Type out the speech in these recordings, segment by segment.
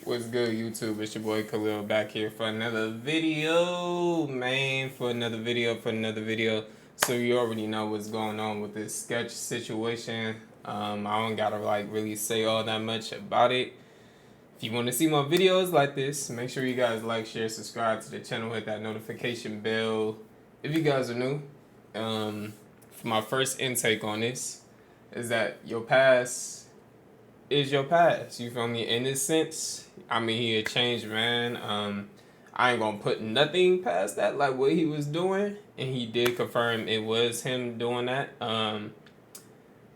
What's good, YouTube? It's your boy Khalil back here for another video, man. For another video. So you already know what's going on with this sketch situation. I don't gotta like really say all that much about it. If you want to see more videos like this, make sure you guys like, share, subscribe to the channel, hit that notification bell. If you guys are new, for my first intake on this, is that your past is your past. You feel me? In this sense, I mean, he a changed man. I ain't gonna put nothing past that, like what he was doing, and he did confirm it was him doing that.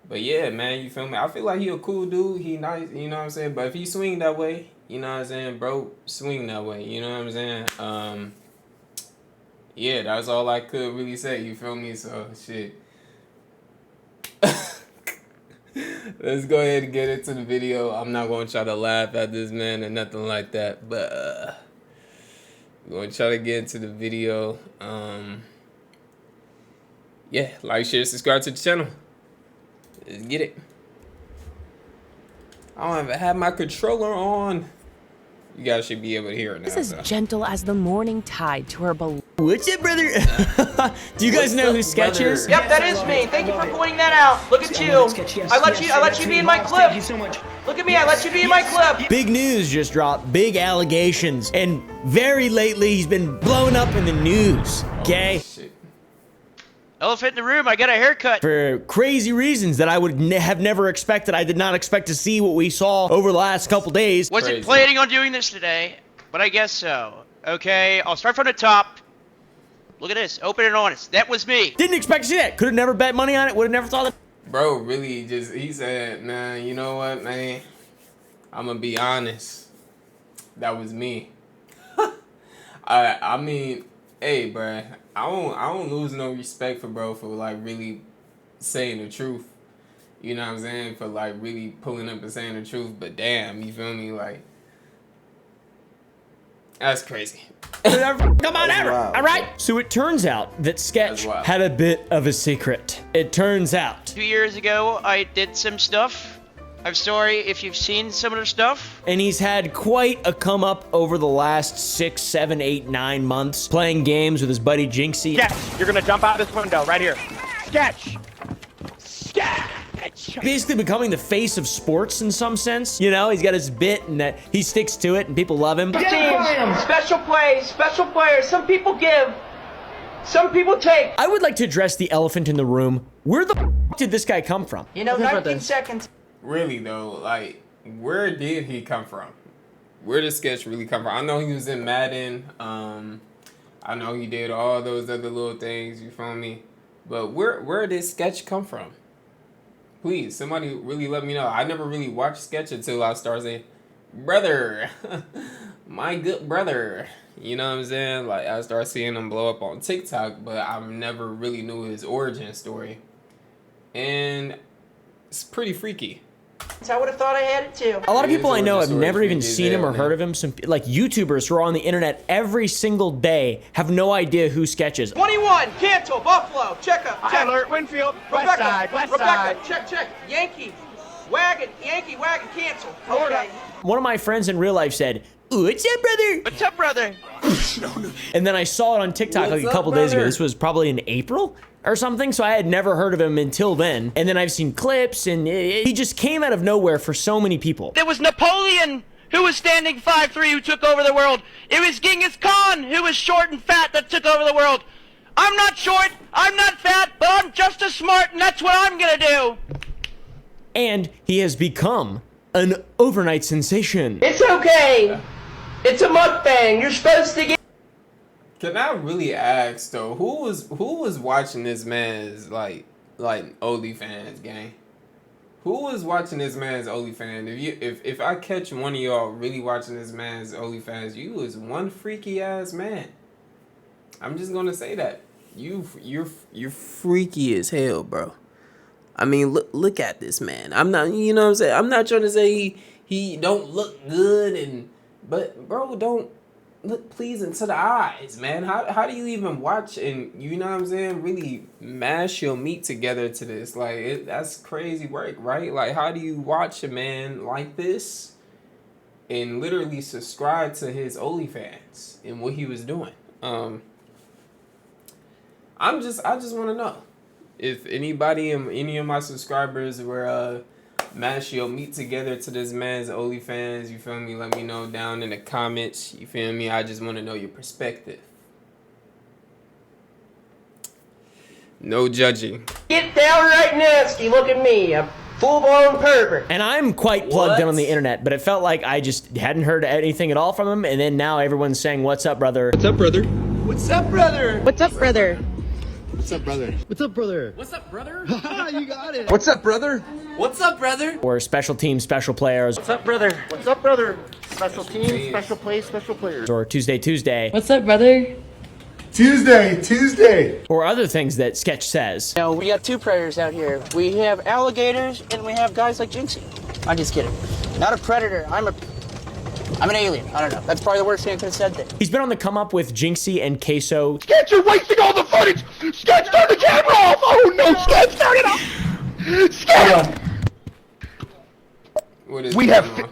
But yeah, man, you feel me? I feel like he a cool dude. He nice, you know what I'm saying? But if he swing that way, you know what I'm saying, bro, swing that way. You know what I'm saying? Yeah, that's all I could really say. You feel me? So shit. Let's go ahead and get into the video. I'm not going to try to laugh at this man or nothing like that, but we're going to try to get into the video. Yeah, like, share, subscribe to the channel. Let's get it. I don't even have my controller on. You guys should be able to hear it now. This is gentle as the morning tide to her beloved. What's up, brother? Do you guys know who Sketch is? Yep, that is me. Thank you for pointing that out. Look at you. I let you be in my clip. Thank you so much. Look at me. I let you be in my clip. Big news just dropped. Big allegations. And very lately, he's been blown up in the news. Okay? Oh, shit. Elephant in the room. I got a haircut. For crazy reasons that I would have never expected. I did not expect to see what we saw over the last couple days. Wasn't planning on doing this today, but I guess so. Okay, I'll start from the top. Look at this. Open and honest. That was me. Didn't expect to see that. Could have never bet money on it. Would have never thought that. Bro, really just, he said, man, you know what, man? I'm going to be honest. That was me. I mean, hey, bro, I don't lose no respect for bro for like really saying the truth. You know what I'm saying? For like really pulling up and saying the truth. But damn, you feel me? Like, that's crazy. Come on, ever. All right. So it turns out that Sketch had a bit of a secret. It turns out 2 years ago, I did some stuff. I'm sorry if you've seen some of the stuff. and he's had quite a come up over the last 6, 7, 8, 9 months playing games with his buddy Jinxie. Sketch, you're gonna jump out this window right here. Sketch! Sketch! Basically becoming the face of sports in some sense. You know, he's got his bit and that he sticks to it and people love him. Teams, special plays, special players. Some people give, some people take. I would like to address the elephant in the room. Where the did this guy come from? You know, 19 seconds. Really though, like, where did he come from? Where did Sketch really come from? I know he was in Madden. I know he did all those other little things. You feel me? But where did Sketch come from? Please, somebody really let me know. I never really watched Sketch until I started saying, brother, my good brother. You know what I'm saying? Like, I started seeing him blow up on TikTok, but I never really knew his origin story. And it's pretty freaky. I would have thought I had it too. A lot of people I know have origin never story even is seen him or freaky as heard hell, of him. Some like YouTubers who are on the internet every single day have no idea who Sketch is. 21, Cantle, Buffalo, check up, High check. alert, Winfield, west Rebecca, side, west Rebecca, side. check, Yankee, wagon, cancel. Hold Okay. One of my friends in real life said, "What's up, brother?" What's up, brother? And then I saw it on TikTok like a couple days ago. This was probably in April or something, so I had never heard of him until then. And then I've seen clips, and he just came out of nowhere for so many people. There was Napoleon, who was standing 5'3", who took over the world. It was Genghis Khan, who was short and fat, that took over the world. I'm not short, I'm not fat, but I'm just as smart, and that's what I'm gonna do. And he has become an overnight sensation. It's okay. It's a mukbang. You're supposed to get. Can I really ask though, who was watching this man's like OnlyFans gang? Who was watching this man's OnlyFans? If I catch one of y'all really watching this man's OnlyFans, you was one freaky ass man. I'm just gonna say that. You're freaky as hell, bro. I mean, look at this man. I'm not, you know what I'm saying? I'm not trying to say he don't look good but bro, don't look pleasing to the eyes, man. How do you even watch and, you know what I'm saying, really mash your meat together to this? Like, that's crazy work, right? Like, how do you watch a man like this and literally subscribed to his OnlyFans and what he was doing. I just want to know if anybody, any of my subscribers were match your meet together to this man's OnlyFans. You feel me? Let me know down in the comments. You feel me? I just want to know your perspective. No judging. Get downright nasty. Look at me, a full-blown pervert. And I'm quite plugged in What? on the internet, but it felt like I just hadn't heard anything at all from him. And then now everyone's saying, "What's up, brother?" What's up, brother? What's up, brother? What's up, brother? What's up, brother? What's up, brother? What's up, brother? You got it. What's up, brother? What's up, brother? Or special team, special players, What's up, brother? What's up, brother? Special team, special plays, special players. or Tuesday, What's up, brother? Tuesday. or other things that Sketch says. No, we got two predators out here. We have alligators and we have guys like Jinxie. I'm just kidding. Not a predator. I'm an alien. I don't know. That's probably the worst thing I could have said there. He's been on the come up with Jinxie and Queso. Sketch, you're wasting all the footage! Sketch, turn the camera off! Oh no, Sketch, turn it off! Sketch! What is We going have on?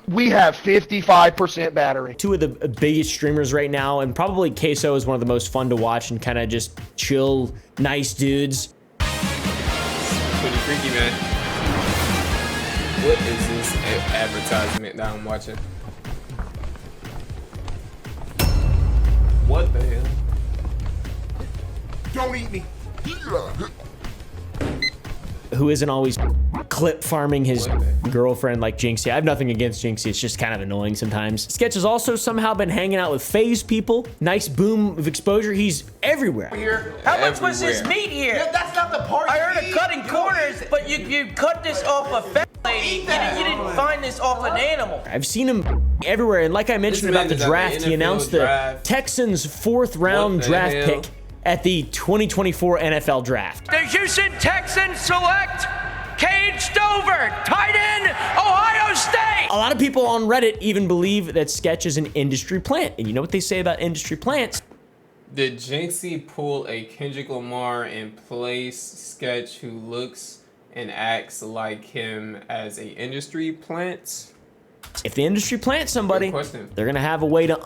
55% battery. Two of the biggest streamers right now, and probably Queso is one of the most fun to watch and kind of just chill, nice dudes. Pretty freaky, man. What is this advertisement that I'm watching? What the hell? Don't eat me. Who isn't always clip farming his What? girlfriend like Jinxie. I have nothing against Jinxie, it's just kind of annoying sometimes. Sketch has also somehow been hanging out with FaZe people. Nice boom of exposure. He's everywhere. How much was this Everywhere. meat here? That's not the part. I heard of cutting corners, but you cut this off a fat lady. You didn't find this off an animal. I've seen him everywhere, and like I mentioned man about the is at the draft, he NFL announced the draft. Texans' 4th round What the draft hell? pick at the 2024 NFL draft. The Houston Texans select Cade Stover, tight end, Ohio State. A lot of people on Reddit even believe that Sketch is an industry plant, and you know what they say about industry plants? Did Jinxie pull a Kendrick Lamar and place Sketch who looks and acts like him as a industry plant? If the industry plants somebody, Good question. they're gonna have a way to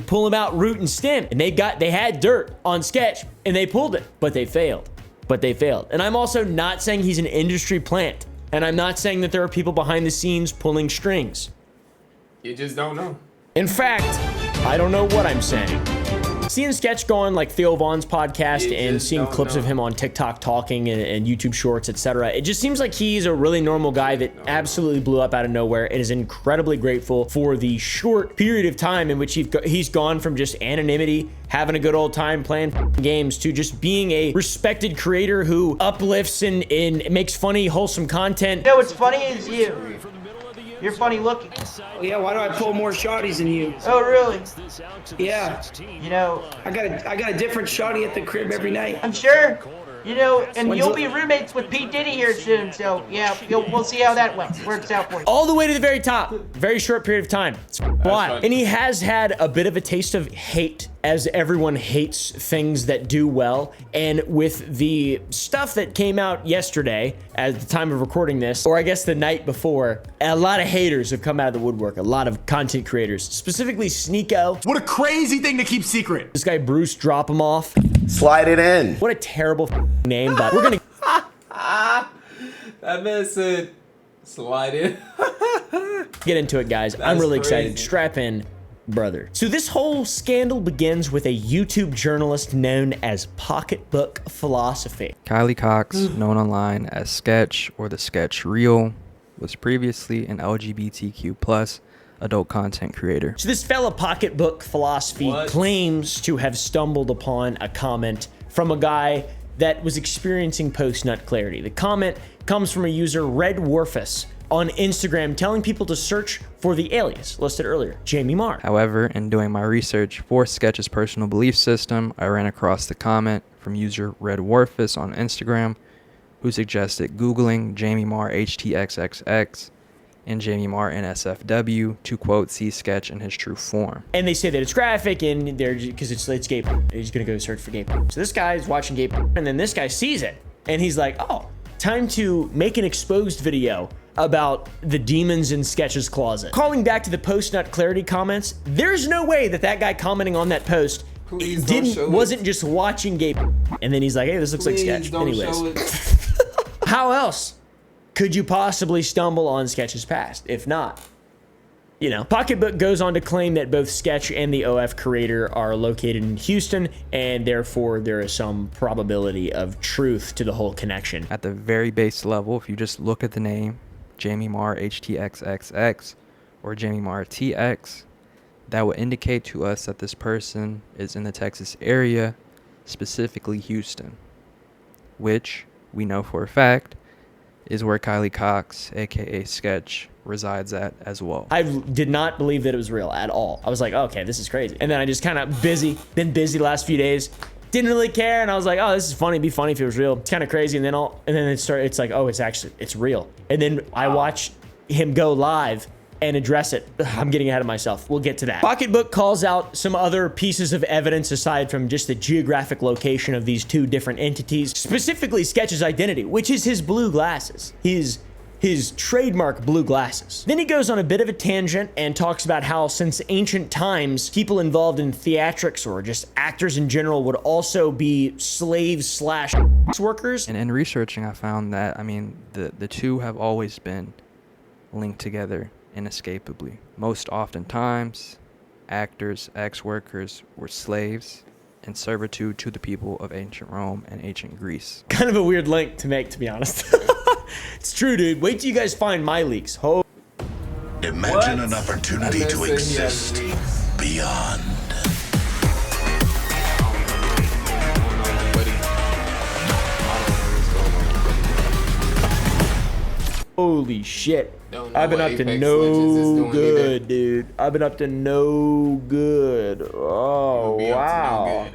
pull him out root and stem. And they had dirt on Sketch and they pulled it, but they failed. And I'm also not saying he's an industry plant, and I'm not saying that there are people behind the scenes pulling strings. You just don't know. In fact, I don't know what I'm saying. Seeing Sketch go on like Theo Vaughn's podcast You and just seeing don't clips of know. him on TikTok talking and YouTube Shorts, etc., it just seems like he's a really normal guy that absolutely blew up out of nowhere and is incredibly grateful for the short period of time in which he's gone from just anonymity, having a good old time playing games, to just being a respected creator who uplifts and makes funny, wholesome content. You know what's funny is you. You're funny looking. Yeah, why do I pull more shotties than you? Oh, really? Yeah, You know, I got a different shotty at the crib every night. I'm sure. You know, and When's you'll the- be roommates with P. Diddy here soon, so yeah, we'll see how that works out for you. All the way to the very top. Very short period of time. It's wild. funny. And he has had a bit of a taste of hate, as everyone hates things that do well. And with the stuff that came out yesterday, at the time of recording this, or I guess the night before, a lot of haters have come out of the woodwork. A lot of content creators, specifically Sneeko. What a crazy thing to keep secret. This guy Bruce Drop Him Off. Slide it in. What a terrible name, but we're gonna That man said, slide in. get into it, guys. I'm That's really excited. crazy. Strap in, brother. So this whole scandal begins with a YouTube journalist known as Pocketbook Philosophy. Kylie Cox, known online as Sketch or the Sketch Reel, was previously an LGBTQ+ adult content creator. So this fella Pocketbook Philosophy What? claims to have stumbled upon a comment from a guy that was experiencing post-nut clarity. The comment comes from a user, Red Warfus, on Instagram, telling people to search for the alias listed earlier, Jamie Marr. However, in doing my research for Sketch's personal belief system, I ran across the comment from user Red Warfus on Instagram, who suggested Googling Jamie Marr HTXXX and Jamie Marr NSFW to quote see Sketch in his true form. And they say that it's graphic and they're because it's gay. He's gonna go search for gay. So this guy's watching gay, and then this guy sees it and he's like, oh, time to make an exposed video about the demons in Sketch's closet. Calling back to the post-nut clarity comments, there's no way that that guy commenting on that post wasn't just watching gay, and then he's like, hey, this looks like Sketch. Anyways, how else could you possibly stumble on Sketch's past if not? You know, Pocketbook goes on to claim that both Sketch and the OF creator are located in Houston, and therefore there is some probability of truth to the whole connection. At the very base level, if you just look at the name Jamie Marr HTXXX or Jamie Marr TX, that will indicate to us that this person is in the Texas area, specifically Houston, which we know for a fact is where Kylie Cox, aka Sketch, resides at as well. I did not believe that it was real at all. I was like, okay, this is crazy. And then I just kind of been busy the last few days, didn't really care, and I was like, oh, this is funny. It'd be funny if it was real. It's kind of crazy. And then it's like, oh, it's real. And then I watched him go live and address it. I'm getting ahead of myself. We'll get to that. Pocketbook calls out some other pieces of evidence aside from just the geographic location of these two different entities, specifically Sketch's identity, which is his blue glasses. His trademark blue glasses. Then he goes on a bit of a tangent and talks about how since ancient times, people involved in theatrics or just actors in general would also be slaves / workers. And in researching, I found that, I mean, the two have always been linked together inescapably. Most oftentimes, actors, ex-workers were slaves in servitude to the people of ancient Rome and ancient Greece. Kind of a weird link to make, to be honest. It's true, dude. Wait till you guys find my leaks. Imagine an opportunity to exist beyond. Holy shit. I've been up to no good, dude. I've been up to no good. Oh, wow.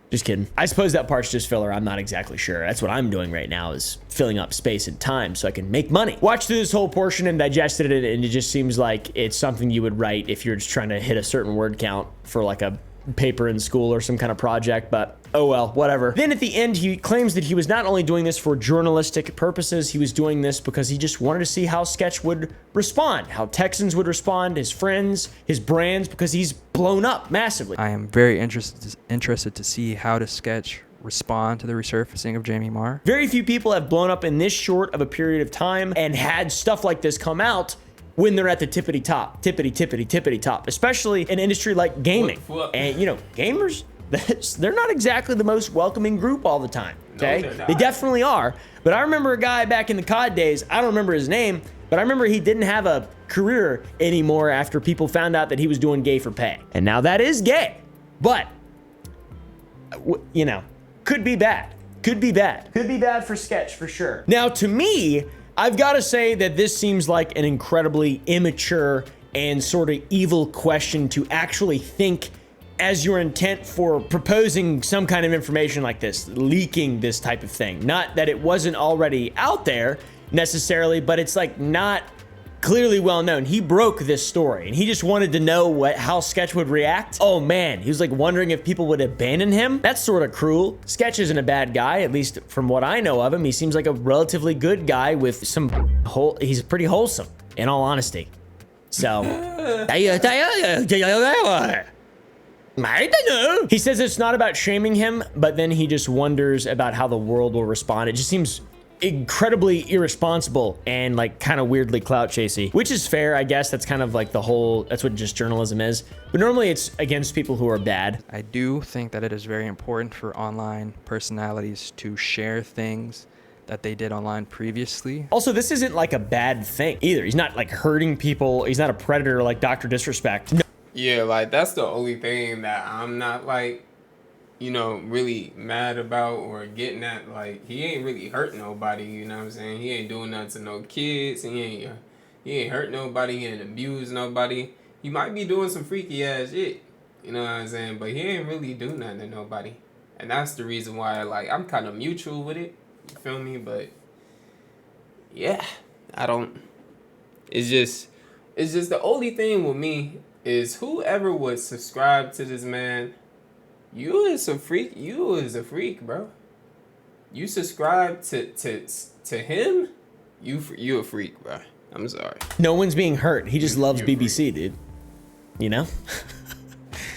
Just kidding. I suppose that part's just filler. I'm not exactly sure. That's what I'm doing right now, is filling up space and time so I can make money. Watch through this whole portion and digested it, and it just seems like it's something you would write if you're just trying to hit a certain word count for like a paper in school or some kind of project, but oh well, whatever. Then at the end, he claims that he was not only doing this for journalistic purposes, he was doing this because he just wanted to see how Sketch would respond, how Texans would respond, his friends, his brands, because he's blown up massively. I am very interested to see how does Sketch respond to the resurfacing of Jamie Marr. Very few people have blown up in this short of a period of time and had stuff like this come out when they're at the tippity top, especially in an industry like gaming. And you know, gamers, they're not exactly the most welcoming group all the time, okay? No, they definitely are. But I remember a guy back in the COD days, I don't remember his name, but I remember he didn't have a career anymore after people found out that he was doing gay for pay. And now that is gay, but, you know, could be bad. Could be bad. Could be bad for Sketch, for sure. Now, to me, I've got to say that this seems like an incredibly immature and sort of evil question to actually think as your intent for proposing some kind of information like this, leaking this type of thing. Not that it wasn't already out there necessarily, but it's like not clearly well known. He broke this story and he just wanted to know how Sketch would react. Oh man, he was like wondering if people would abandon him. That's sort of cruel. Sketch isn't a bad guy, at least from what I know of him. He seems like a relatively good guy with some he's pretty wholesome, in all honesty. So he says it's not about shaming him, but then he just wonders about how the world will respond. It just seems incredibly irresponsible and like kind of weirdly clout chasey, which is fair, I guess. That's kind of like that's what just journalism is. But normally it's against people who are bad. I do think that it is very important for online personalities to share things that they did online previously. Also, this isn't like a bad thing either. He's not like hurting people. He's not a predator like Dr. Disrespect. No. Yeah, like that's the only thing that I'm not like, you know, really mad about or getting at. Like, he ain't really hurt nobody, you know what I'm saying? He ain't doing nothing to no kids. He ain't hurt nobody. He ain't abused nobody. He might be doing some freaky ass shit, you know what I'm saying? But he ain't really doing nothing to nobody. And that's the reason why, like, I'm kind of mutual with it. You feel me? But yeah, it's just the only thing with me is whoever would subscribe to this man, you is a freak, bro. You subscribe to him? You a freak, bro. I'm sorry. No one's being hurt. He just loves BBC, dude. You know?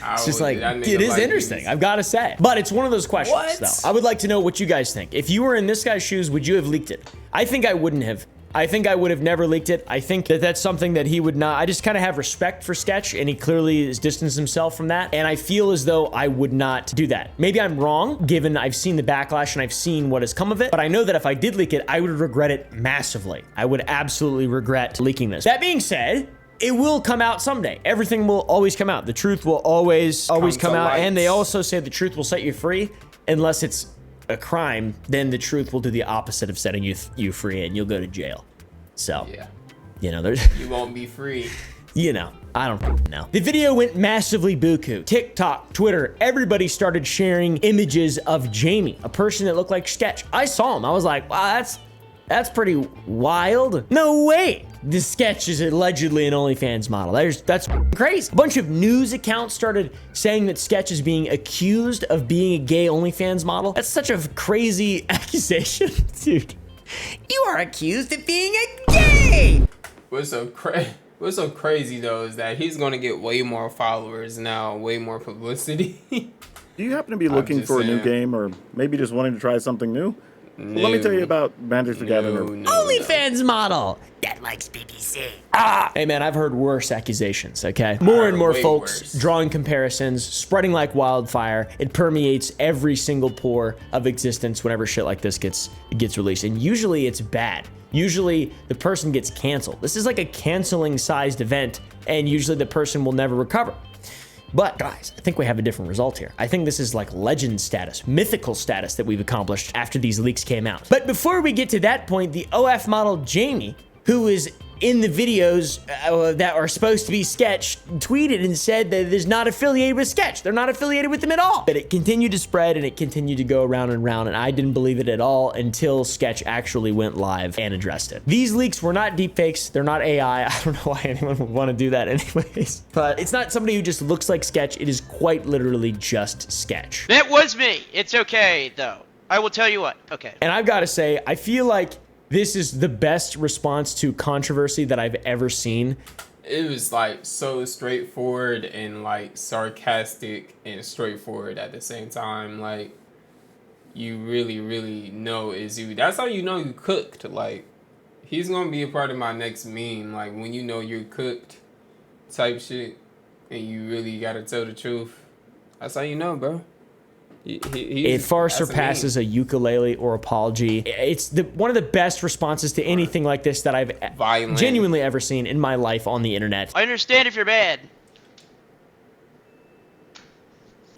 It's just like, it is interesting, I've got to say. But it's one of those questions, though. I would like to know what you guys think. If you were in this guy's shoes, would you have leaked it? I think I wouldn't have. I think I would have never leaked it. I think that that's something that he would not. I just kind of have respect for Sketch, and he clearly has distanced himself from that. And I feel as though I would not do that. Maybe I'm wrong, given I've seen the backlash and I've seen what has come of it. But I know that if I did leak it, I would regret it massively. I would absolutely regret leaking this. That being said, it will come out someday. Everything will always come out. The truth will always come out. And they also say the truth will set you free unless it's a crime. Then the truth will do the opposite of setting you free, and you'll go to jail. So, yeah, you know, you won't be free. You know, I don't know. The video went massively buku. TikTok, Twitter, everybody started sharing images of Jamie, a person that looked like Sketch. I saw him. I was like, wow, that's pretty wild. No way. This Sketch is allegedly an OnlyFans model. That's crazy. A bunch of news accounts started saying that Sketch is being accused of being a gay OnlyFans model. That's such a crazy accusation, dude. You are accused of being a gay. What's so crazy though is that he's gonna get way more followers now, way more publicity. Do you happen to be looking for a new game, or maybe just wanting to try something new? No. Well, let me tell you about Magic the Gathering. OnlyFans model that likes BBC. Hey man, I've heard worse accusations, okay? More and more folks drawing comparisons, spreading like wildfire. It permeates every single pore of existence whenever shit like this gets released. And usually it's bad. Usually the person gets canceled. This is like a canceling sized event, and usually the person will never recover. But guys, I think we have a different result here. I think this is like legend status, mythical status that we've accomplished after these leaks came out. But before we get to that point, the OF model Jamie, who is in the videos that are supposed to be Sketch, tweeted and said that it is not affiliated with Sketch. They're not affiliated with them at all. But it continued to spread and it continued to go around and around, and I didn't believe it at all until Sketch actually went live and addressed it. These leaks were not deepfakes. They're not AI. I don't know why anyone would want to do that anyways. But it's not somebody who just looks like Sketch. It is quite literally just Sketch. That was me. It's okay, though. I will tell you what. Okay. And I've got to say, I feel like this is the best response to controversy that I've ever seen. It was like so straightforward and like sarcastic and straightforward at the same time. Like, you really know is you. That's how you know you cooked. Like, he's gonna be a part of my next meme. Like, when you know you're cooked type shit and you really gotta tell the truth. That's how you know, bro. It far surpasses a ukulele or apology. It's one of the best responses to anything like this that I've genuinely ever seen in my life on the internet. I understand if you're bad.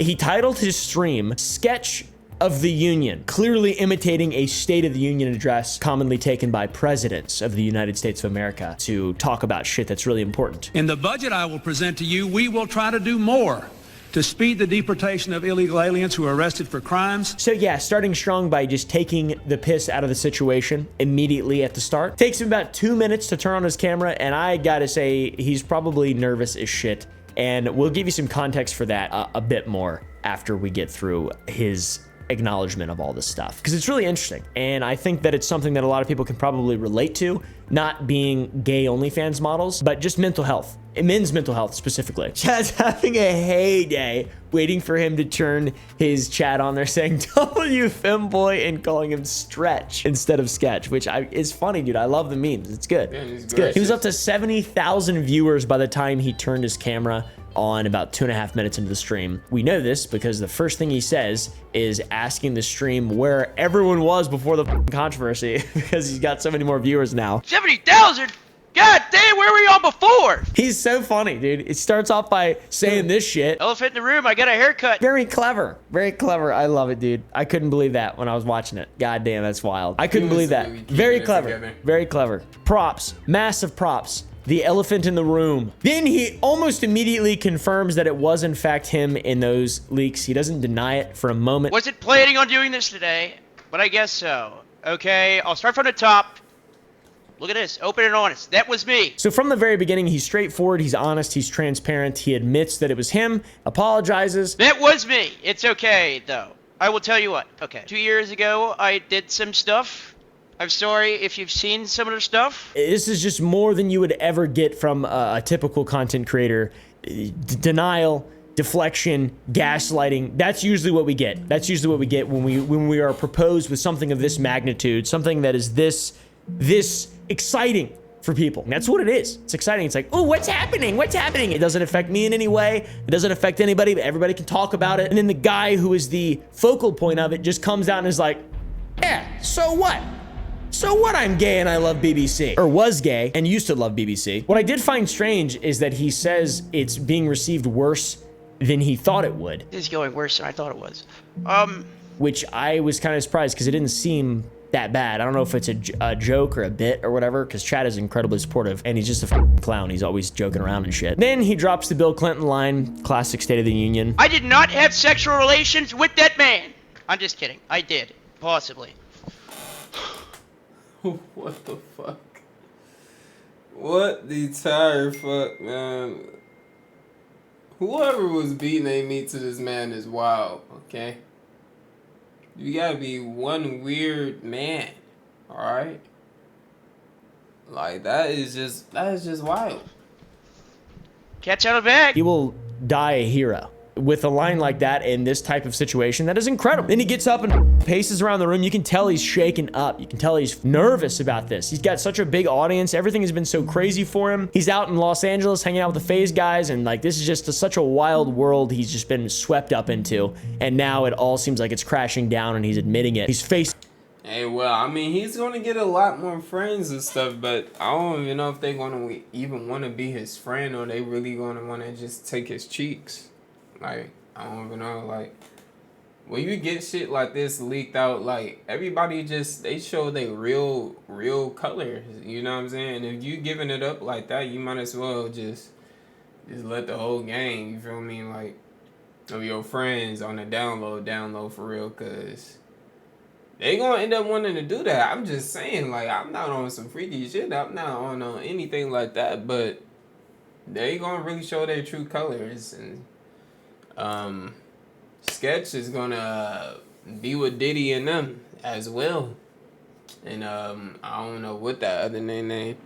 He titled his stream Sketch of the Union, clearly imitating a State of the Union address commonly taken by presidents of the United States of America to talk about shit that's really important. In the budget I will present to you, we will try to do more to speed the deportation of illegal aliens who are arrested for crimes. So yeah, starting strong by just taking the piss out of the situation immediately at the start. Takes him about 2 minutes to turn on his camera, and I gotta say, he's probably nervous as shit. And we'll give you some context for that a bit more after we get through his acknowledgement of all this stuff, because it's really interesting, and I think that it's something that a lot of people can probably relate to, not being gay OnlyFans models, but just mental health, men's mental health specifically. Chad's having a heyday waiting for him to turn his chat on there saying W Femboy and calling him Stretch instead of Sketch, which is funny, dude. I love the memes. It's good. It's good. He was up to 70,000 viewers by the time he turned his camera on about 2.5 minutes into the stream. We know this because the first thing he says is asking the stream where everyone was before the controversy because he's got so many more viewers now. 70,000? God damn, where were y'all before? He's so funny, dude. It starts off by saying this shit. Elephant in the room, I got a haircut. Very clever. Very clever. I love it, dude. I couldn't believe that when I was watching it. God damn, that's wild. I couldn't believe that. Very clever. Very clever. Props. Massive props. The elephant in the room. Then he almost immediately confirms that it was in fact him in those leaks. He doesn't deny it for a moment. Wasn't planning on doing this today, but I guess so. Okay, I'll start from the top. Look at this, open and honest. That was me. So from the very beginning, he's straightforward, he's honest, he's transparent. He admits that it was him, apologizes. That was me. It's okay, though. I will tell you what. Okay. 2 years ago, I did some stuff. I'm sorry if you've seen some of the stuff. This is just more than you would ever get from a typical content creator. Denial, deflection, gaslighting. That's usually what we get. That's usually what we get when we are proposed with something of this magnitude, something that is this exciting for people. And that's what it is. It's exciting. It's like, oh, what's happening? What's happening? It doesn't affect me in any way. It doesn't affect anybody, but everybody can talk about it. And then the guy who is the focal point of it just comes out and is like, yeah, so what? So what, I'm gay and I love BBC. Or was gay and used to love BBC. What I did find strange is that he says it's being received worse than he thought it would. It is going worse than I thought it was. Which I was kind of surprised because it didn't seem that bad. I don't know if it's a joke or a bit or whatever, because Chad is incredibly supportive and he's just a f***ing clown. He's always joking around and shit. Then he drops the Bill Clinton line, classic State of the Union. I did not have sexual relations with that man. I'm just kidding. I did. Possibly. What the fuck? What the entire fuck, man? Whoever was beating a meat to this man is wild, okay? You gotta be one weird man, alright? Like, that is just wild. Catch out of bag. He will die a hero. With a line like that in this type of situation, that is incredible. Then he gets up and paces around the room. You can tell he's shaken up. You can tell he's nervous about this. He's got such a big audience. Everything has been so crazy for him. He's out in Los Angeles hanging out with the FaZe guys, and like, this is just such a wild world he's just been swept up into. And now it all seems like it's crashing down, and he's admitting it. He's facing. Hey, well, I mean, he's gonna get a lot more friends and stuff, but I don't even know if they're gonna even want to be his friend, or they really gonna want to just take his cheeks. Like, I don't even know, like, when you get shit like this leaked out, like, everybody just, they show their real colors, you know what I'm saying? If you giving it up like that, you might as well just let the whole gang, you feel me, like, of your friends on the download for real, because they gonna end up wanting to do that. I'm just saying, like, I'm not on some freaky shit, I'm not on anything like that, but they gonna really show their true colors. And Sketch is gonna be with Diddy and them as well, and I don't know what that other name,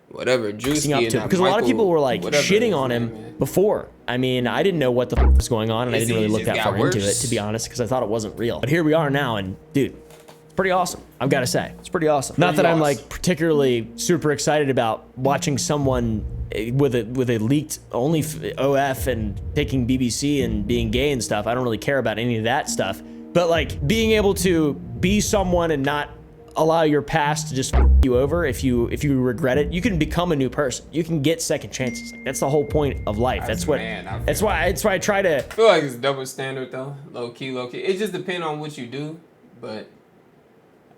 whatever, Juicy, because a lot of people were like shitting on him before. I mean, I didn't know what the f was going on, and I didn't really look that far into it, to be honest, because I thought it wasn't real. But here we are now, and dude, it's pretty awesome. I've got to say, it's pretty awesome. Not that I'm like particularly super excited about watching someone with a leaked only OF and taking BBC and being gay and stuff. I don't really care about any of that stuff. But like, being able to be someone and not allow your past to just f you over, if you regret it, you can become a new person. You can get second chances. Like, that's the whole point of life. That's why I try to. I feel like it's double standard though, low key. It just depends on what you do, but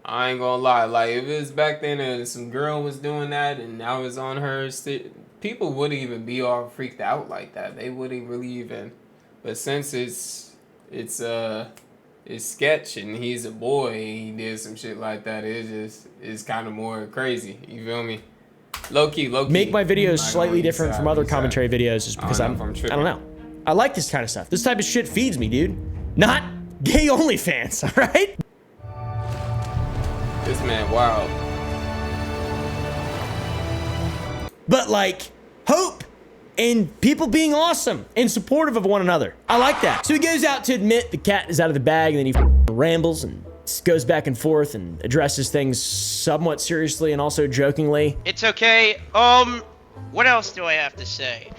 I ain't gonna lie. Like, if it was back then and some girl was doing that and I was on her, people wouldn't even be all freaked out like that. They wouldn't really even. But since it's Sketch and he's a boy and he did some shit like that, it's kind of more crazy. You feel me? Low key. Make my videos slightly different from other commentary videos just because I don't know. I like this kind of stuff. This type of shit feeds me, dude. Not gay OnlyFans, all right? This man wild. But like, hope and people being awesome and supportive of one another. I like that. So he goes out to admit the cat is out of the bag, and then he rambles and goes back and forth and addresses things somewhat seriously and also jokingly. It's okay. What else do I have to say?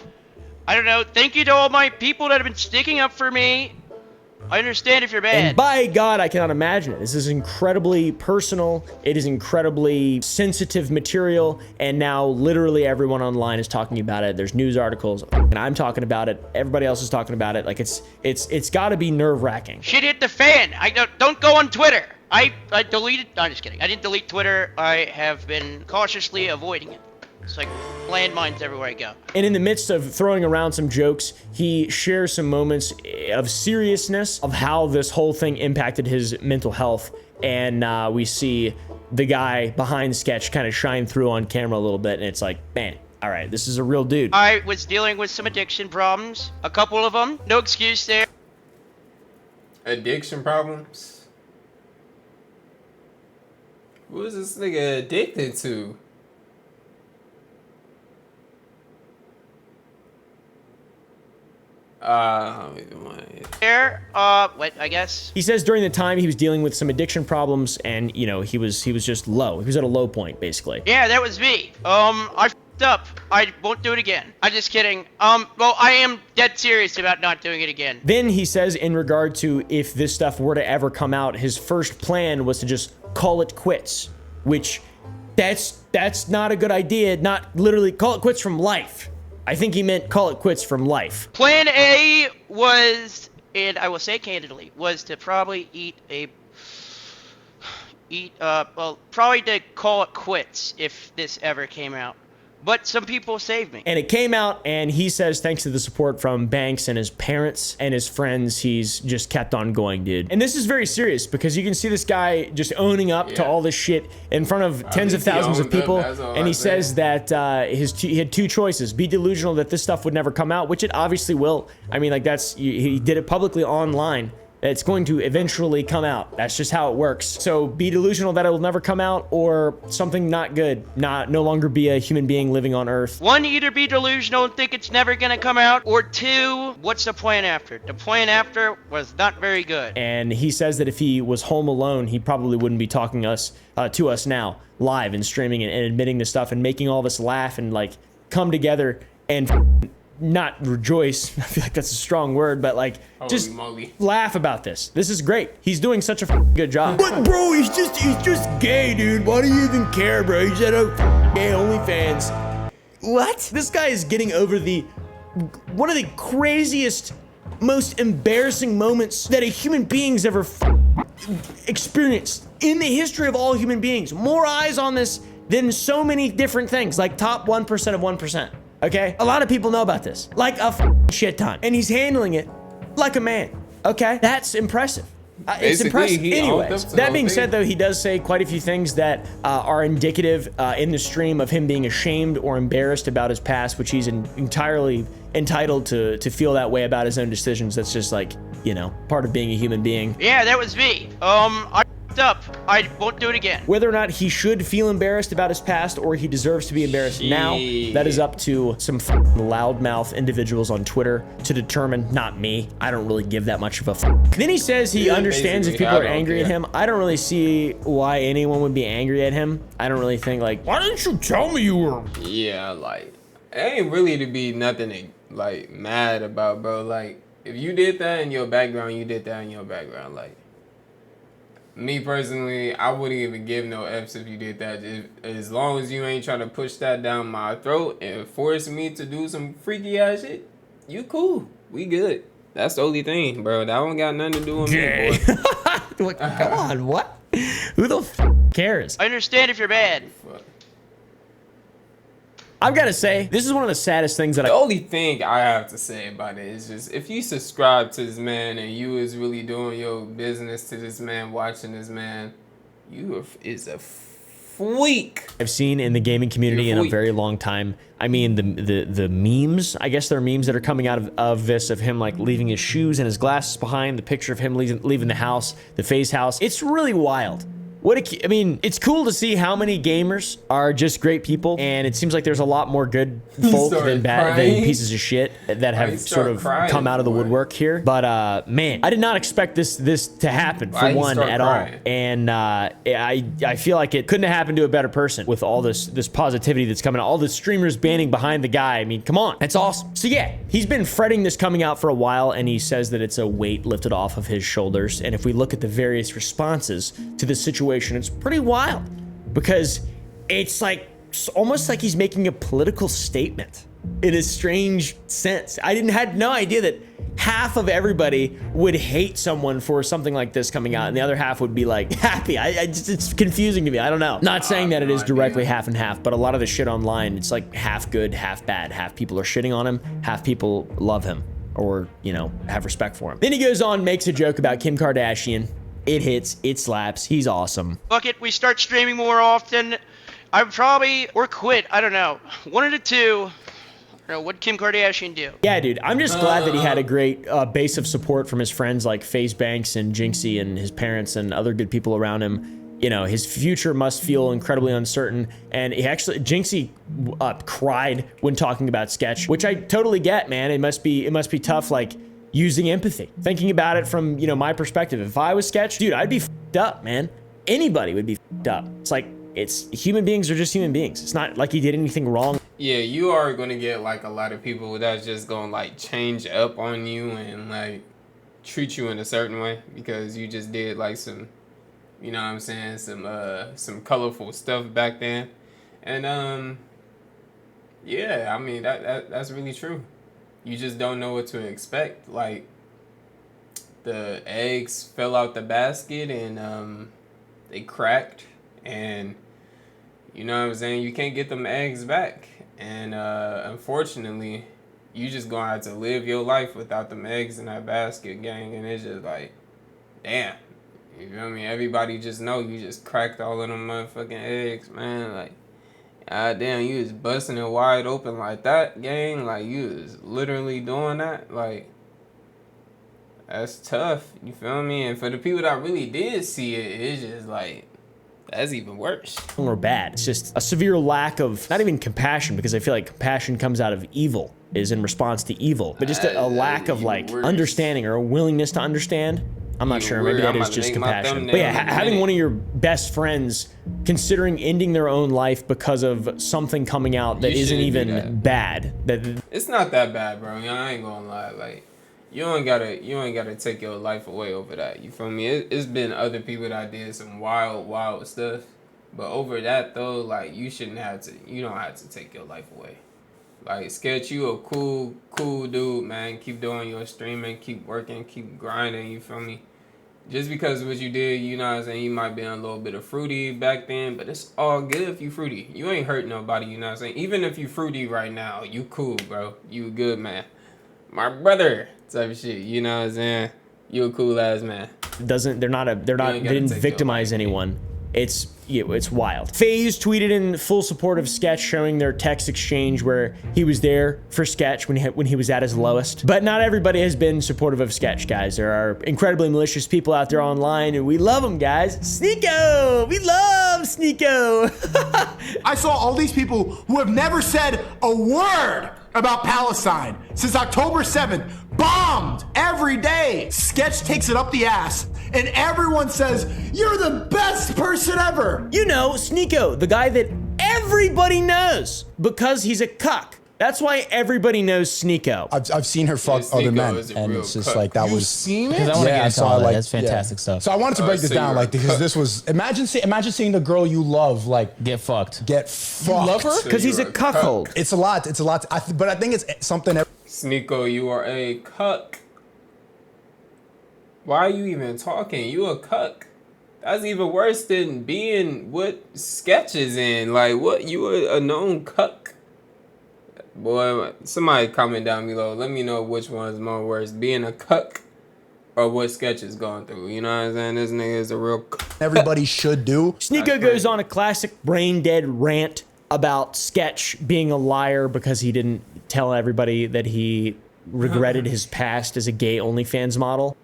I don't know. Thank you to all my people that have been sticking up for me. I understand if you're bad. And by God, I cannot imagine it. This is incredibly personal. It is incredibly sensitive material. And now literally everyone online is talking about it. There's news articles and I'm talking about it. Everybody else is talking about it. Like, it's gotta be nerve-wracking. Shit hit the fan. Don't go on Twitter. I deleted, no, I'm just kidding. I didn't delete Twitter. I have been cautiously avoiding it. It's like landmines everywhere I go. And in the midst of throwing around some jokes, he shares some moments of seriousness of how this whole thing impacted his mental health. And we see the guy behind Sketch kind of shine through on camera a little bit. And it's like, man, all right, this is a real dude. I was dealing with some addiction problems. A couple of them. No excuse there. Addiction problems? What is this nigga addicted to? There, what, I guess. He says during the time he was dealing with some addiction problems, and you know, he was just low. He was at a low point, basically. Yeah, that was me. I f***ed up. I won't do it again. I'm just kidding. Well, I am dead serious about not doing it again. Then he says in regard to if this stuff were to ever come out, his first plan was to just call it quits, which that's not a good idea. Not literally call it quits from life. I think he meant call it quits from life. Plan A was, and I will say candidly, was to probably probably to call it quits if this ever came out. But some people saved me. And it came out, and he says thanks to the support from Banks and his parents and his friends, he's just kept on going, dude. And this is very serious because you can see this guy just owning up to all this shit in front of tens of thousands of people. And he says that he had two choices: be delusional that this stuff would never come out, which it obviously will. I mean, like, he did it publicly online. It's going to eventually come out. That's just how it works. So be delusional that it will never come out, or something not good, no longer be a human being living on Earth. One, either be delusional and think it's never gonna come out, or two, what's the plan after? The plan after was not very good. And he says that if he was home alone, he probably wouldn't be talking to us now, live and streaming and admitting this stuff and making all of us laugh and like come together and not rejoice. I feel like that's a strong word, but like just laugh about this. This is great. He's doing such a good job. But bro, he's just gay, dude. Why do you even care, bro? He's at a gay OnlyFans. What? This guy is getting over one of the craziest, most embarrassing moments that a human being's ever experienced in the history of all human beings. More eyes on this than so many different things, like top 1% of 1%. Okay? A lot of people know about this. Like a shit ton. And he's handling it like a man. Okay? That's impressive. It's impressive. Anyways, that being said, though, he does say quite a few things that are indicative in the stream of him being ashamed or embarrassed about his past, which he's entirely entitled to feel that way about his own decisions. That's just like, you know, part of being a human being. Yeah, that was me. I f***ed up. I won't do it again. Whether or not he should feel embarrassed about his past or he deserves to be embarrassed now, that is up to some loudmouth individuals on Twitter to determine, not me. I don't really give that much of a Then he says he understands if people are angry at him. I don't really see why anyone would be angry at him. I don't really think, like, why didn't you tell me you were? Yeah, like, it ain't really to be nothing to, like, mad about, bro. Like, if you did that in your background, you did that in your background. Like, me personally, I wouldn't even give no F's if you did that. As long as you ain't trying to push that down my throat and force me to do some freaky ass shit, you cool. We good. That's the only thing, bro. That one got nothing to do with me, boy. Come on, what? Who the cares? I understand if you're bad. I've got to say, this is one of the saddest things that The only thing I have to say about it is just, if you subscribe to this man and you is really doing your business to this man, watching this man, you is a freak. I've seen in the gaming community in a very long time. I mean, the memes, I guess there are memes that are coming out of this, of him like leaving his shoes and his glasses behind, the picture of him leaving the house, the FaZe house. It's really wild. I mean, it's cool to see how many gamers are just great people, and it seems like there's a lot more good folk than pieces of shit that have sort of come out of the woodwork here. But man, I did not expect this to happen for one at all, and I feel like it couldn't have happened to a better person with all this positivity that's coming out. All the streamers banding behind the guy. I mean, come on, that's awesome. So yeah, he's been fretting this coming out for a while, and he says that it's a weight lifted off of his shoulders. And if we look at the various responses to this situation, it's pretty wild, because it's like almost like he's making a political statement in a strange sense. I had no idea that half of everybody would hate someone for something like this coming out, and the other half would be like happy. It's confusing to me. I don't know. Not saying that it is directly half and half, but a lot of the shit online, it's like half good, half bad. Half people are shitting on him, half people love him, or, you know, have respect for him. Then he goes on, makes a joke about Kim Kardashian. It hits, it slaps, he's awesome. Fuck it, we start streaming more often. Or quit, I don't know. One of the two. Girl, what'd Kim Kardashian do? Yeah, dude, I'm just glad that he had a great base of support from his friends like FaZe Banks and Jinxie and his parents and other good people around him. You know, his future must feel incredibly uncertain. And he actually, Jinxie cried when talking about Sketch, which I totally get, man. It must be tough, like, using empathy. Thinking about it from, you know, my perspective. If I was Sketch, dude, I'd be f***ed up, man. Anybody would be f***ed up. It's like, human beings are just human beings. It's not like he did anything wrong. Yeah, you are gonna get like a lot of people that's just gonna like change up on you and like treat you in a certain way because you just did like some, you know what I'm saying, some colorful stuff back then. And yeah, I mean that's really true. You just don't know what to expect. Like the eggs fell out the basket and they cracked, and you know what I'm saying, you can't get them eggs back. And unfortunately, you just gonna have to live your life without them eggs in that basket, gang. And it's just like, damn. You feel me? Everybody just know you just cracked all of them motherfucking eggs, man. Like, god damn, you was busting it wide open like that, gang. Like, you was literally doing that. Like, that's tough. You feel me? And for the people that really did see it, it's just like, that's even worse. Or bad. It's just a severe lack of, not even compassion, because I feel like compassion comes out of evil, is in response to evil, but just a lack of like understanding or a willingness to understand. I'm not sure. Maybe that is just compassion. But yeah, having one of your best friends considering ending their own life because of something coming out that isn't even bad. It's not that bad, bro. I ain't gonna lie. Like, you ain't gotta take your life away over that. You feel me? It's been other people that did some wild stuff, but over that though, like, you don't have to take your life away. Like, Sketch, you a cool dude, man. Keep doing your streaming, keep working, keep grinding. You feel me? Just because of what you did, you know what I'm saying, you might be a little bit of fruity back then, but it's all good if you fruity. You ain't hurt nobody, you know what I'm saying? Even if you fruity right now, you cool, bro. You a good man. My brother type of shit, you know what I'm saying? You a cool ass man. They didn't victimize anyone. It's wild. FaZe tweeted in full support of Sketch, showing their text exchange where he was there for Sketch when he was at his lowest. But not everybody has been supportive of Sketch, guys. There are incredibly malicious people out there online, and we love them, guys. Sneeko! We love Sneeko! I saw all these people who have never said a word about Palestine since October 7th, bombed every day. Sketch takes it up the ass, and everyone says, you're the best person ever. You know, Sneeko, the guy that everybody knows because he's a cuck. That's why everybody knows Sneeko. I've seen her fuck other men, and it's just like that was. Seen it? Yeah, I saw like that's fantastic stuff. So I wanted to break this down, like, because this was imagine seeing the girl you love like get fucked. You love her because he's a cuckold. It's a lot. It's a lot. But I think it's something. Sneeko, you are a cuck. Why are you even talking? You a cuck. That's even worse than being what Sketch is in. Like, what? You a known cuck? Boy, somebody comment down below. Let me know which one is more worse, being a cuck or what Sketch is going through. You know what I'm saying? This nigga is a real cuck. Everybody should do. Sneeko goes on a classic brain dead rant about Sketch being a liar because he didn't tell everybody that he regretted his past as a gay OnlyFans model.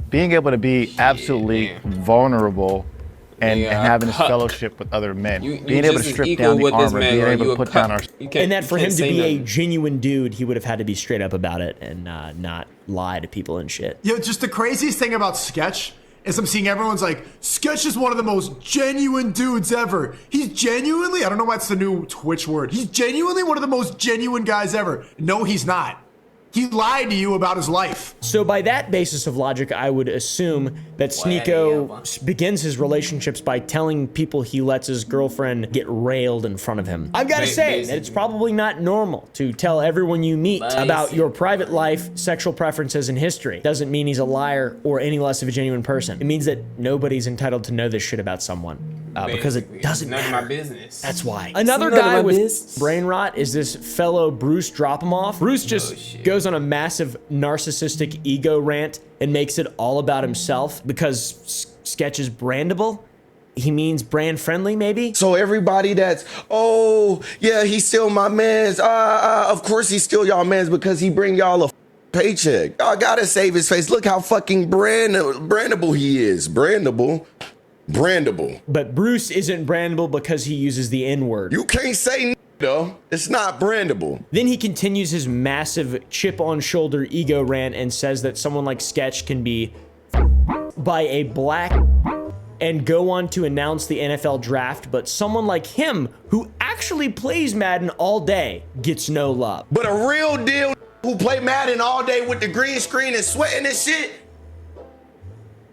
Being able to be absolutely vulnerable and having this fellowship with other men. Being able to strip down the armor, being able to put down our... And that for him to be a genuine dude, he would have had to be straight up about it and not lie to people and shit. Yo, just the craziest thing about Sketch is I'm seeing everyone's like, Sketch is one of the most genuine dudes ever. He's genuinely, I don't know why it's the new Twitch word. He's genuinely one of the most genuine guys ever. No, he's not. He lied to you about his life. So by that basis of logic, I would assume that Sneeko begins his relationships by telling people he lets his girlfriend get railed in front of him. I've got to say that it's probably not normal to tell everyone you meet about your private life, sexual preferences, and history. Doesn't mean he's a liar or any less of a genuine person. It means that nobody's entitled to know this shit about someone. Because it doesn't matter. None of my business. That's why. Another guy with brain rot is this fellow Bruce Dropamoff. Bruce just goes on a massive narcissistic ego rant and makes it all about himself because Sketch is brandable. he means brand friendly, maybe? So everybody that's, oh, yeah, he's still my mans. Of course he's still y'all mans because he bring y'all a paycheck. Y'all gotta save his face. Look how fucking brandable he is. Brandable. But Bruce isn't brandable because he uses the N-word. You can't say though. It's not brandable. Then he continues his massive chip on shoulder ego rant and says that someone like Sketch can be by a black and go on to announce the NFL draft, but someone like him who actually plays Madden all day gets no love. But a real deal who play Madden all day with the green screen and sweating and shit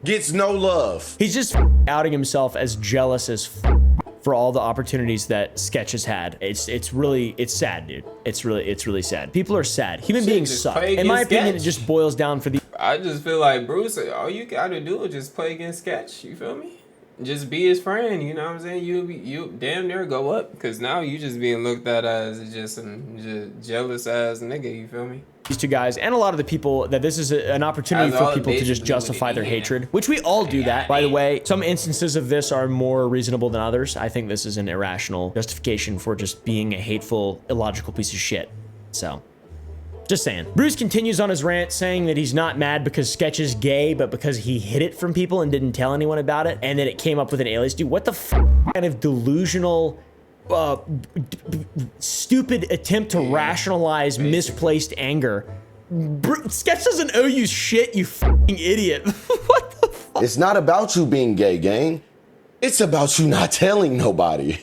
gets no love. He's just outing himself as jealous as for all the opportunities that Sketch has had. It's sad, dude. It's really sad. People are sad. Human beings suck. In my opinion, it just boils down for the. I just feel like Bruce, all you gotta do is just play against Sketch. You feel me? Just be his friend. You know what I'm saying? You damn near go up because now you just being looked at as just some jealous ass nigga. You feel me? These two guys and a lot of the people that this is an opportunity for people to just justify their hatred, which we all do that. By the way, some instances of this are more reasonable than others. I think this is an irrational justification for just being a hateful, illogical piece of shit. So, just saying. Bruce continues on his rant saying that he's not mad because Sketch is gay, but because he hid it from people and didn't tell anyone about it, and that it came up with an alias. Dude, what the kind of delusional, stupid attempt to rationalize misplaced anger. Sketch doesn't owe you shit, you fucking idiot. What the fuck? It's not about you being gay, gang. It's about you not telling nobody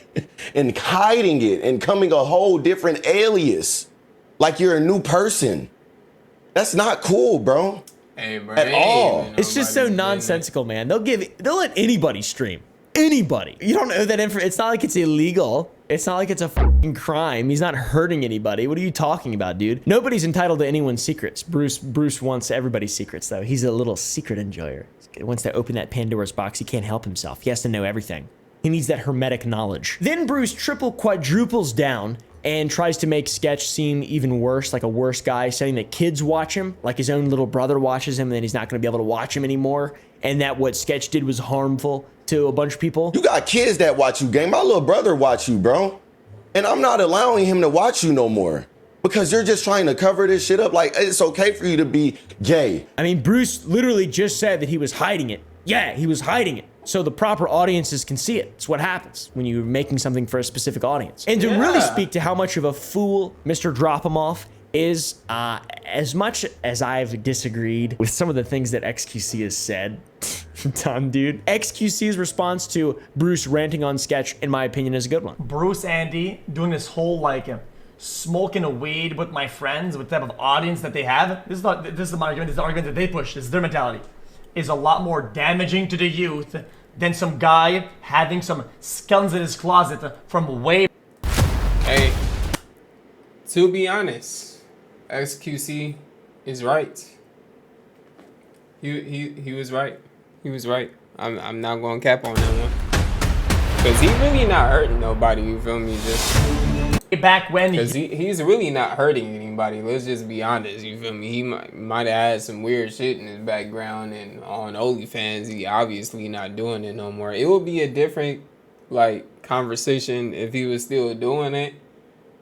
and hiding it and coming a whole different alias. Like you're a new person. That's not cool, bro. Hey, bro. At all. It's just so nonsensical, man. They'll let anybody stream. Anybody. You don't know that information. It's not like it's illegal. It's not like it's a fucking crime. He's not hurting anybody. What are you talking about, dude? Nobody's entitled to anyone's secrets. Bruce wants everybody's secrets, though. He's a little secret enjoyer. He wants to open that Pandora's box. He can't help himself. He has to know everything. He needs that hermetic knowledge. Then Bruce quadruples down and tries to make Sketch seem even worse, like a worse guy, saying that kids watch him, like his own little brother watches him, and then he's not going to be able to watch him anymore, and that what Sketch did was harmful to a bunch of people. You got kids that watch you, gang. My little brother watch you, bro. And I'm not allowing him to watch you no more because you're just trying to cover this shit up. Like, it's okay for you to be gay. I mean, Bruce literally just said that he was hiding it. Yeah, he was hiding it. So the proper audiences can see it. It's what happens when you're making something for a specific audience. And to really speak to how much of a fool Mr. Drop-Em-Off is, as much as I've disagreed with some of the things that XQC has said, dumb dude, XQC's response to Bruce ranting on Sketch, in my opinion, is a good one. Bruce Andy doing this whole like smoking a weed with my friends, with the type of audience that they have. This is my argument. This is the argument that they push. This is their mentality. Is a lot more damaging to the youth than some guy having some skeletons in his closet from way. Hey, to be honest, XQC is right. He was right. He was right. I'm not going to cap on that one. Cause he really not hurting nobody. You feel me? Just back when he's really not hurting anybody. Let's just be honest. You feel me? He might have had some weird shit in his background, and on OnlyFans, he obviously not doing it no more. It would be a different like conversation if he was still doing it.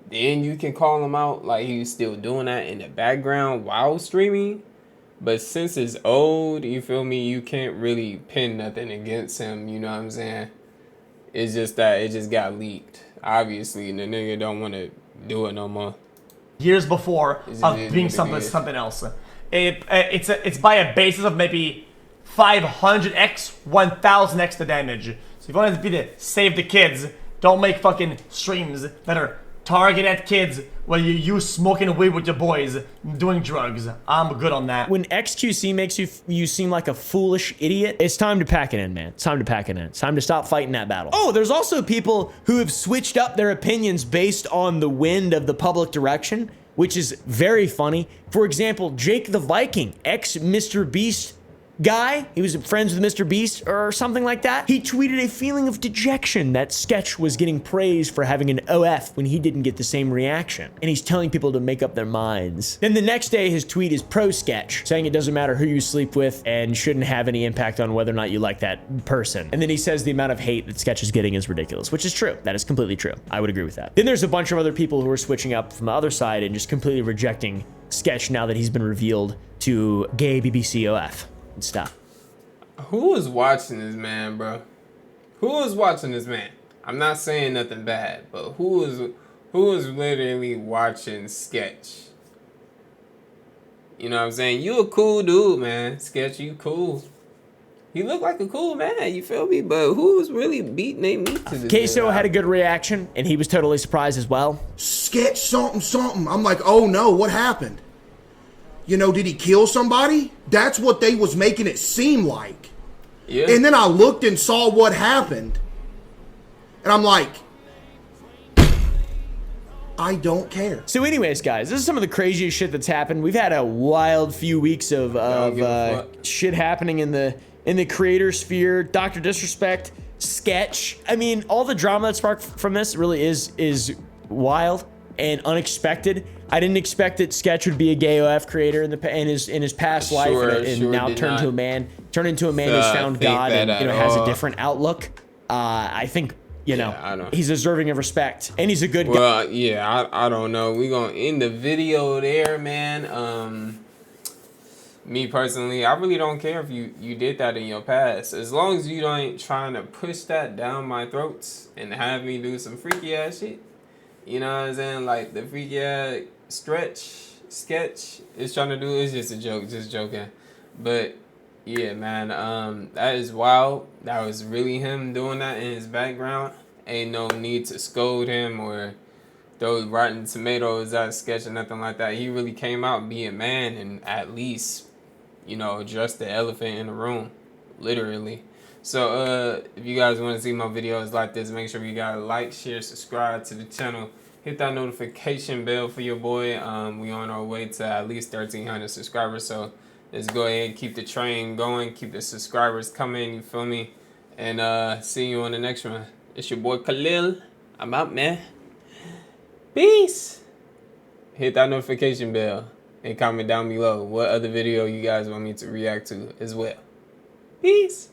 Then you can call him out like he's still doing that in the background while streaming. But since it's old, you feel me? You can't really pin nothing against him. You know what I'm saying? It's just that it just got leaked. Obviously, the nigga don't want to do it no more. Years before of being something else. It's by a basis of maybe 500x, 1000x the damage. So if you want to save the kids, don't make fucking streams that are targeted at kids while you smoking weed with your boys, doing drugs. I'm good on that. When XQC makes you seem like a foolish idiot, it's time to pack it in, man. It's time to pack it in. It's time to stop fighting that battle. Oh, there's also people who have switched up their opinions based on the wind of the public direction, which is very funny. For example, Jake the Viking, ex-Mr. Beast guy, he was friends with Mr. Beast or something like that. He tweeted a feeling of dejection that Sketch was getting praised for having an OF when he didn't get the same reaction. And he's telling people to make up their minds. Then the next day, his tweet is pro Sketch, saying it doesn't matter who you sleep with and shouldn't have any impact on whether or not you like that person. And then he says the amount of hate that Sketch is getting is ridiculous, which is true. That is completely true. I would agree with that. Then there's a bunch of other people who are switching up from the other side and just completely rejecting Sketch now that he's been revealed to gay BBC OF and stuff. Who is watching this man, bro? Who is watching this man? I'm not saying nothing bad, but who is literally watching Sketch? You know what I'm saying? You a cool dude, man. Sketch, you cool. You look like a cool man, you feel me? But who's really beating their meat to this? Queso had a good reaction, and he was totally surprised as well. Sketch something. I'm like, oh no, what happened? You know, did he kill somebody? That's what they was making it seem like. Yeah. And then I looked and saw what happened. And I'm like, I don't care. So anyways, guys, this is some of the craziest shit that's happened. We've had a wild few weeks of shit happening in the creator sphere. Dr. Disrespect, Sketch. I mean, all the drama that sparked from this really is wild and unexpected. I didn't expect that Sketch would be a gay OF creator in his past life and now turn into a man who's found God and has a different outlook. I think he's deserving of respect, and he's a good guy. Well, yeah, I don't know. We gonna end the video there, man. Me personally, I really don't care if you did that in your past, as long as you ain't trying to push that down my throats and have me do some freaky ass shit. You know what I'm saying? Like the freaky ass Sketch is trying to do. It's just a joke, just joking. But yeah, man, that is wild. That was really him doing that in his background. Ain't no need to scold him or throw rotten tomatoes at Sketch or nothing like that. He really came out being a man and at least, address the elephant in the room, literally. So if you guys want to see more videos like this, make sure you gotta like, share, subscribe to the channel. Hit that notification bell for your boy. We on our way to at least 1,300 subscribers. So let's go ahead and keep the train going. Keep the subscribers coming. You feel me? And see you on the next one. It's your boy Khalil. I'm out, man. Peace. Hit that notification bell and comment down below what other video you guys want me to react to as well. Peace.